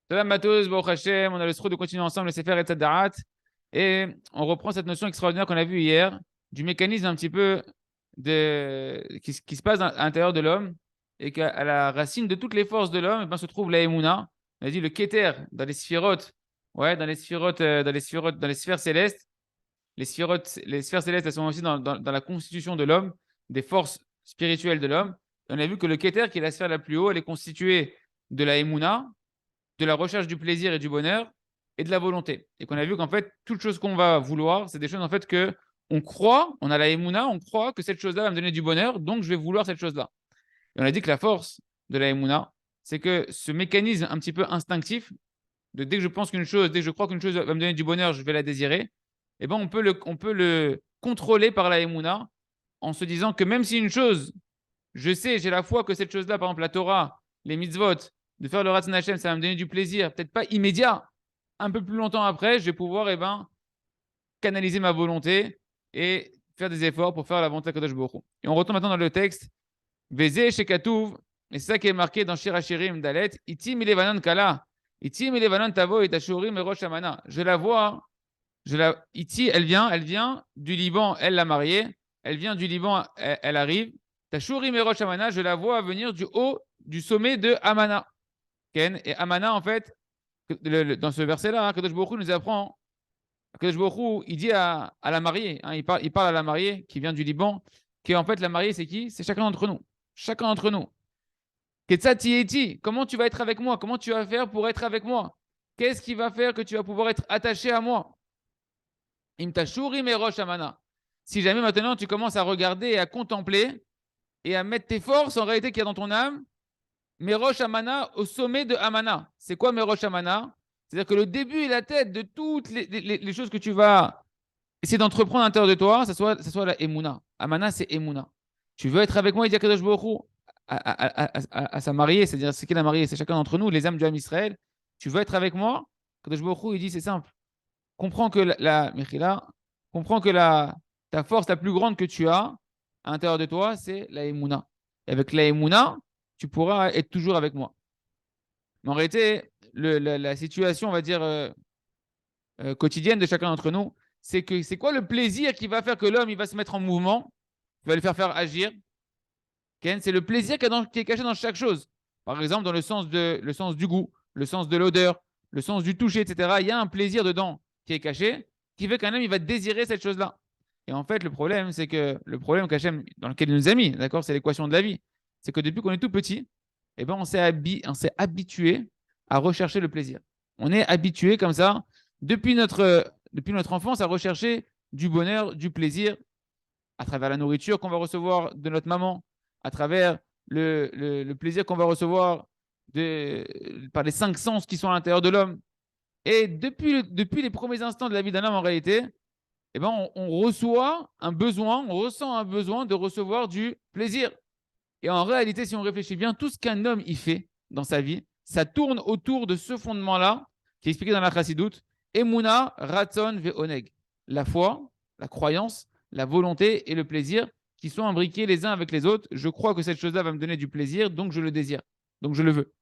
Salam à tous, Baruch Hashem, on a le sroud de continuer ensemble le Sefer et Tzaddarat. Et on reprend cette notion extraordinaire qu'on a vue hier, du mécanisme un petit peu qui se passe à l'intérieur de l'homme, et qu'à la racine de toutes les forces de l'homme, eh ben, se trouve la Emouna. On a dit le Keter dans les sphirotes, ouais, dans les sphères célestes. Les sphères célestes, elles sont aussi dans la constitution de l'homme, des forces spirituelles de l'homme. On a vu que le Keter, qui est la sphère la plus haute, elle est constituée de la Emouna, de la recherche du plaisir et du bonheur et de la volonté. Et qu'on a vu qu'en fait, toute chose qu'on va vouloir, c'est des choses en fait que on croit, on a la émouna, on croit que cette chose-là va me donner du bonheur, donc je vais vouloir cette chose-là. Et on a dit que la force de la émouna, c'est que ce mécanisme un petit peu instinctif, de dès que je pense qu'une chose, dès que je crois qu'une chose va me donner du bonheur, je vais la désirer, et ben on peut le contrôler par la émouna en se disant que même si une chose, je sais, j'ai la foi que cette chose-là, par exemple la Torah, les mitzvot, de faire le Ratzon Hashem, ça va me donner du plaisir, peut-être pas immédiat, un peu plus longtemps après, je vais pouvoir canaliser ma volonté et faire des efforts pour faire la volonté de Kadosh Baruch Hu. Et on retourne maintenant dans le texte, Vezé Shekatuv, et c'est ça qui est marqué dans Shir Hashirim Dalet, Itim Ilevanon Kala, Itim Ilevanon Tavo et Tashurim et Rosh Amana. Je la vois, Iti, elle vient du Liban, elle l'a mariée, elle vient du Liban, elle arrive. Tashurim et Rosh Amana, je la vois venir du haut, du sommet de Amana. Ken. Et Amana, en fait, dans ce verset-là, hein, Kadosh Baruch Hu nous apprend, Kadosh Baruch Hu, il dit à la mariée, hein, il parle à la mariée qui vient du Liban, qui en fait la mariée, c'est qui? C'est chacun d'entre nous. Chacun d'entre nous. Ketsati eti, comment tu vas être avec moi? Comment tu vas faire pour être avec moi? Qu'est-ce qui va faire que tu vas pouvoir être attaché à moi? Imtashurim et Rosh Amana. Si jamais maintenant tu commences à regarder et à contempler et à mettre tes forces en réalité qu'il y a dans ton âme, Merosh Amana au sommet de Amana. C'est quoi Merosh Amana? C'est-à-dire que le début et la tête de toutes les choses que tu vas essayer d'entreprendre à l'intérieur de toi, ça soit la Emouna. Amana, c'est Emouna. Tu veux être avec moi, il dit à Kadosh Baruch Hu, à sa mariée, c'est-à-dire c'est qui la mariée? C'est chacun d'entre nous, les âmes du Ham Israël. Tu veux être avec moi? Kadosh Baruch Hu, il dit c'est simple. Comprends que Mechila, comprends que ta force la plus grande que tu as à l'intérieur de toi, c'est la Emouna. Et avec la Emouna, tu pourras être toujours avec moi. Mais en réalité, la situation, on va dire, quotidienne de chacun d'entre nous, c'est que c'est quoi le plaisir qui va faire que l'homme il va se mettre en mouvement, qui va le faire agir. Ken, c'est le plaisir qui est caché dans chaque chose. Par exemple, dans le sens du goût, le sens de l'odeur, le sens du toucher, etc. Il y a un plaisir dedans qui est caché, qui fait qu'un homme il va désirer cette chose-là. Et en fait, le problème, c'est que le problème qu'Hachem, dans lequel il nous a mis, d'accord, c'est l'équation de la vie. C'est que depuis qu'on est tout petit, eh ben, on s'est habitué à rechercher le plaisir. On est habitué comme ça, depuis notre enfance, à rechercher du bonheur, du plaisir, à travers la nourriture qu'on va recevoir de notre maman, à travers le plaisir qu'on va recevoir par les cinq sens qui sont à l'intérieur de l'homme. Et depuis les premiers instants de la vie d'un homme, en réalité, eh ben, on reçoit un besoin, on ressent un besoin de recevoir du plaisir. Et en réalité, si on réfléchit bien, tout ce qu'un homme y fait dans sa vie, ça tourne autour de ce fondement-là, qui est expliqué dans la Chassidoute, Emuna, Ratzon, Ve'oneg. La foi, la croyance, la volonté et le plaisir qui sont imbriqués les uns avec les autres. Je crois que cette chose-là va me donner du plaisir, donc je le désire, donc je le veux.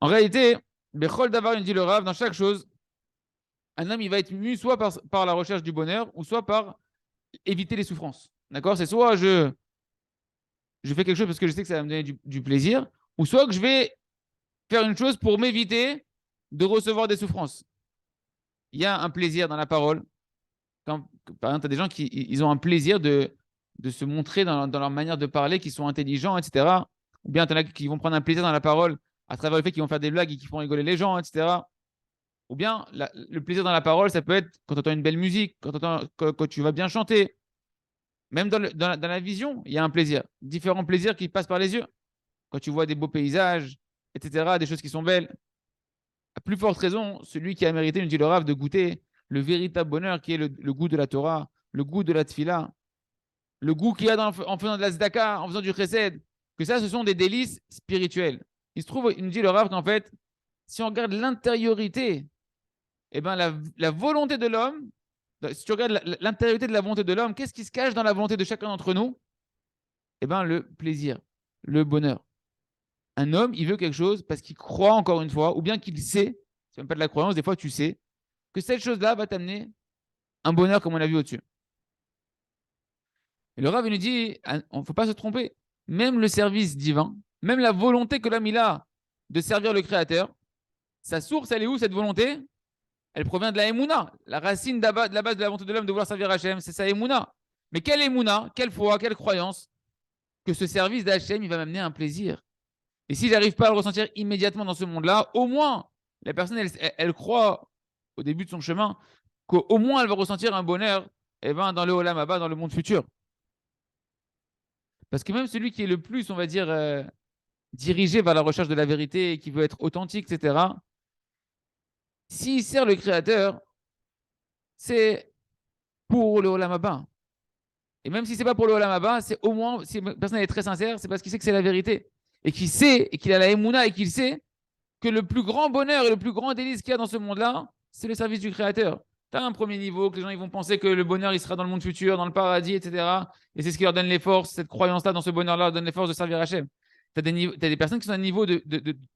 En réalité, Bechol Davar, il dit le Rav, dans chaque chose, un homme, il va être mu soit par la recherche du bonheur, ou soit par éviter les souffrances. D'accord? C'est soit je fais quelque chose parce que je sais que ça va me donner du plaisir, ou soit que je vais faire une chose pour m'éviter de recevoir des souffrances. Il y a un plaisir dans la parole. Quand, par exemple, tu as des gens qui ils ont un plaisir de se montrer dans leur manière de parler, qui sont intelligents, etc. Ou bien tu en as qui vont prendre un plaisir dans la parole à travers le fait qu'ils vont faire des blagues et qu'ils font rigoler les gens, etc. Ou bien le plaisir dans la parole, ça peut être quand tu entends une belle musique, quand tu vas bien chanter. Même dans la vision, il y a un plaisir. Différents plaisirs qui passent par les yeux. Quand tu vois des beaux paysages, etc., des choses qui sont belles. À plus forte raison, celui qui a mérité, nous dit le Rav, de goûter le véritable bonheur qui est le goût de la Torah, le goût de la tfila, le goût qu'il y a en faisant de la zdaka, en faisant du chesed, que ça, ce sont des délices spirituels. Il se trouve, il nous dit le Rav qu'en fait, si on regarde l'intériorité, eh ben la volonté de l'homme, si tu regardes l'intériorité de la volonté de l'homme, qu'est-ce qui se cache dans la volonté de chacun d'entre nous? Eh ben le plaisir, le bonheur. Un homme, il veut quelque chose parce qu'il croit encore une fois, ou bien qu'il sait, c'est même pas de la croyance, des fois tu sais, que cette chose-là va t'amener un bonheur comme on a vu au-dessus. Et le Rav, il nous dit, il ne faut pas se tromper. Même le service divin, même la volonté que l'homme il a de servir le Créateur, sa source, elle est où cette volonté? Elle provient de la Emouna. La racine de la base de la volonté de l'homme de vouloir servir Hachem, c'est sa Emouna. Mais quelle Emouna, quelle foi, quelle croyance que ce service d'Hachem, il va m'amener un plaisir. Et si j'arrive pas à le ressentir immédiatement dans ce monde-là, au moins, la personne, elle croit au début de son chemin qu'au moins elle va ressentir un bonheur dans le Olam Abba, dans le monde futur. Parce que même celui qui est le plus, on va dire, dirigé vers la recherche de la vérité et qui veut être authentique, etc., s'il sert le Créateur, c'est pour le Olam Abba. Et même si c'est pas pour le Olam Abba, c'est au moins, si une personne est très sincère, c'est parce qu'il sait que c'est la vérité. Et qu'il sait, et qu'il a la Emouna, et qu'il sait que le plus grand bonheur et le plus grand délice qu'il y a dans ce monde-là, c'est le service du Créateur. Tu as un premier niveau, que les gens ils vont penser que le bonheur, il sera dans le monde futur, dans le paradis, etc. Et c'est ce qui leur donne les forces, cette croyance-là dans ce bonheur-là leur donne les forces de servir Hachem. Tu as, des personnes qui sont à un niveau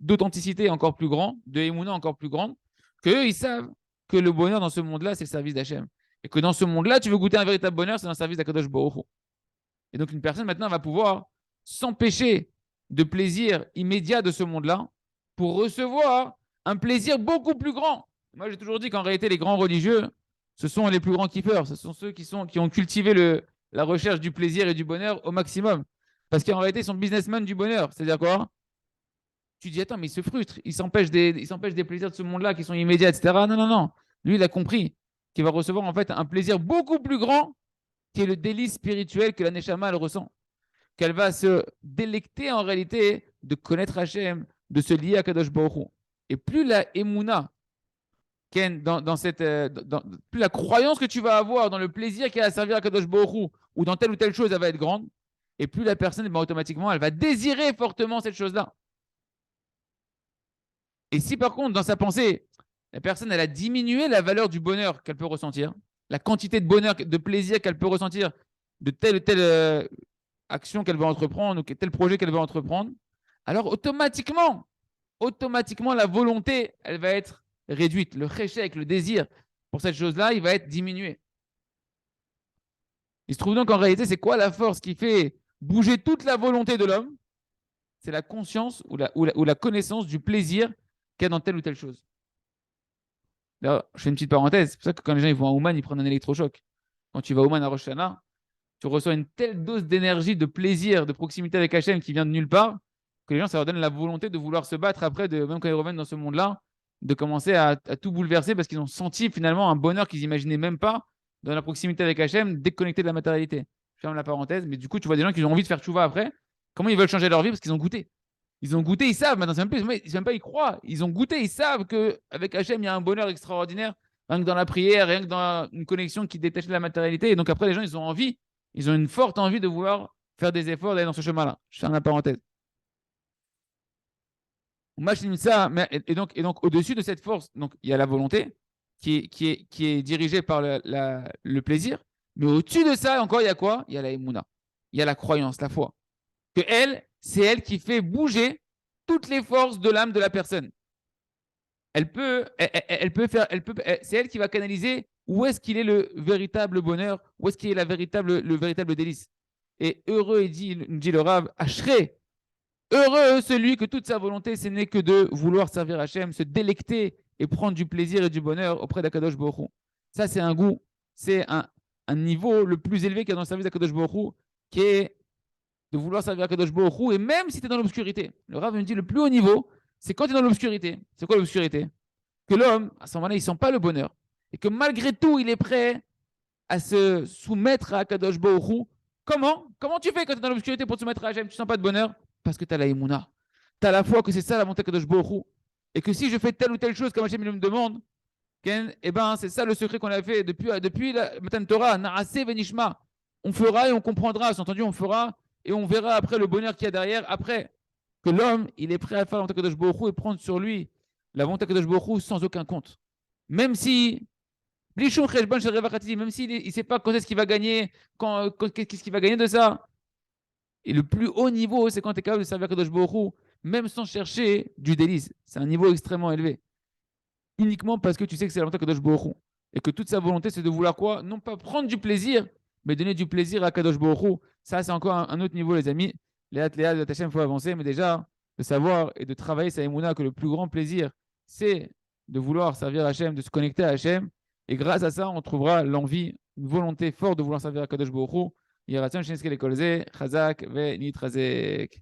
d'authenticité encore plus grand, de Emouna encore plus grand, qu'eux, ils savent que le bonheur dans ce monde-là, c'est le service d'Hachem. Et que dans ce monde-là, tu veux goûter un véritable bonheur, c'est dans le service d'Akadosh Baruch Hu. Et donc, une personne maintenant va pouvoir s'empêcher de plaisir immédiat de ce monde-là pour recevoir un plaisir beaucoup plus grand. Moi, j'ai toujours dit qu'en réalité, les grands religieux, ce sont les plus grands kiffeurs. Ce sont ceux qui ont cultivé la recherche du plaisir et du bonheur au maximum. Parce qu'en réalité, ils sont businessmen du bonheur. C'est-à-dire quoi? Tu dis, attends, mais ils se frustrent. Ils s'empêchent des plaisirs de ce monde-là qui sont immédiats, etc. Non, non, non. Lui, il a compris qu'il va recevoir en fait un plaisir beaucoup plus grand qui est le délice spirituel que la Neshama elle ressent. Qu'elle va se délecter en réalité de connaître Hachem, de se lier à Kadosh Baruch Hu. Et plus la Emouna, plus la croyance que tu vas avoir dans le plaisir qu'elle a à servir à Kadosh Baruch Hu, ou dans telle ou telle chose, elle va être grande, et plus la personne, automatiquement, elle va désirer fortement cette chose-là. Et si par contre, dans sa pensée, la personne, elle a diminué la valeur du bonheur qu'elle peut ressentir, la quantité de bonheur, de plaisir qu'elle peut ressentir de telle ou telle action qu'elle va entreprendre ou tel projet qu'elle va entreprendre, alors automatiquement, la volonté, elle va être réduite. Le cheshek, le désir pour cette chose-là, il va être diminué. Il se trouve donc en réalité, c'est quoi la force qui fait bouger toute la volonté de l'homme? C'est la conscience ou la connaissance du plaisir qu'il y a dans telle ou telle chose. Là, je fais une petite parenthèse. C'est pour ça que quand les gens ils vont à Ouman, ils prennent un électrochoc. Quand tu vas à Ouman à Rosh Hashanah, tu reçois une telle dose d'énergie, de plaisir, de proximité avec Hachem qui vient de nulle part, que les gens, ça leur donne la volonté de vouloir se battre après, même quand ils reviennent dans ce monde-là, de commencer à tout bouleverser parce qu'ils ont senti finalement un bonheur qu'ils n'imaginaient même pas dans la proximité avec Hachem, déconnecté de la matérialité. Je ferme la parenthèse, mais du coup, tu vois des gens qui ont envie de faire tchouva après. Comment ils veulent changer leur vie? Parce qu'ils ont goûté. Ils ont goûté, ils savent. Maintenant, même pas ils croient. Ils ont goûté, ils savent qu'avec Hachem, il y a un bonheur extraordinaire, rien que dans la prière, rien que dans une connexion qui détache de la matérialité. Et donc après, les gens, ils ont envie, ils ont une forte envie de vouloir faire des efforts d'aller dans ce chemin-là. Je ferme la parenthèse. Ça, et donc au-dessus de cette force, donc, il y a la volonté qui est dirigée par le plaisir. Mais au-dessus de ça, encore, il y a quoi? Il y a la Emouna. Il y a la croyance, la foi. Que c'est elle qui fait bouger toutes les forces de l'âme de la personne. C'est elle qui va canaliser où est-ce qu'il est le véritable bonheur, où est-ce qu'il est le véritable délice. Et heureux, dit le Rav, Ashrei, heureux celui que toute sa volonté, ce n'est que de vouloir servir Hachem, se délecter et prendre du plaisir et du bonheur auprès d'Akadosh Baruch Hu. Ça, c'est un goût, c'est un niveau le plus élevé qu'il y a dans le service d'Akadosh Baruch Hu, qui est de vouloir servir Akadosh Baruch Hu, et même si tu es dans l'obscurité. Le Rav me dit le plus haut niveau, c'est quand tu es dans l'obscurité. C'est quoi l'obscurité? Que l'homme, à ce moment-là, il ne sent pas le bonheur. Et que malgré tout, il est prêt à se soumettre à Akadosh Baruch Hu. Comment tu fais quand tu es dans l'obscurité pour te soumettre à Hachem? Tu ne sens pas de bonheur? Parce que tu as la Emouna. Tu as la foi que c'est ça la volonté d'Akadosh Baruch Hu. Et que si je fais telle ou telle chose comme Hachem me demande, eh ben, c'est ça le secret qu'on a fait depuis la Matan Torah, Naase Venishma. On fera et on comprendra. C'est entendu, on fera et on verra après le bonheur qu'il y a derrière. Après, que l'homme, il est prêt à faire la volonté d'Akadosh Baruch Hu et prendre sur lui la volonté d'Akadosh Baruch Hu sans aucun compte. Même si même s'il ne sait pas quand est-ce qu'il va gagner, qu'est-ce qu'il va gagner de ça. Et le plus haut niveau, c'est quand tu es capable de servir Kadosh Baruch Hu, même sans chercher du délice. C'est un niveau extrêmement élevé. Uniquement parce que tu sais que c'est la volonté de Kadosh Baruch Hu. Et que toute sa volonté, c'est de vouloir quoi? Non pas prendre du plaisir, mais donner du plaisir à Kadosh Baruch Hu. Ça, c'est encore un autre niveau, les amis. Léa, de Tachem, il faut avancer, mais déjà, de savoir et de travailler sa émouna que le plus grand plaisir, c'est de vouloir servir Hachem, de se connecter à Hachem. Et grâce à ça, on trouvera l'envie, une volonté forte de vouloir servir à Kadosh Baruch Hu. Yeratzon, Shinske, Lekolze, Chazak, Ve Nitrazek.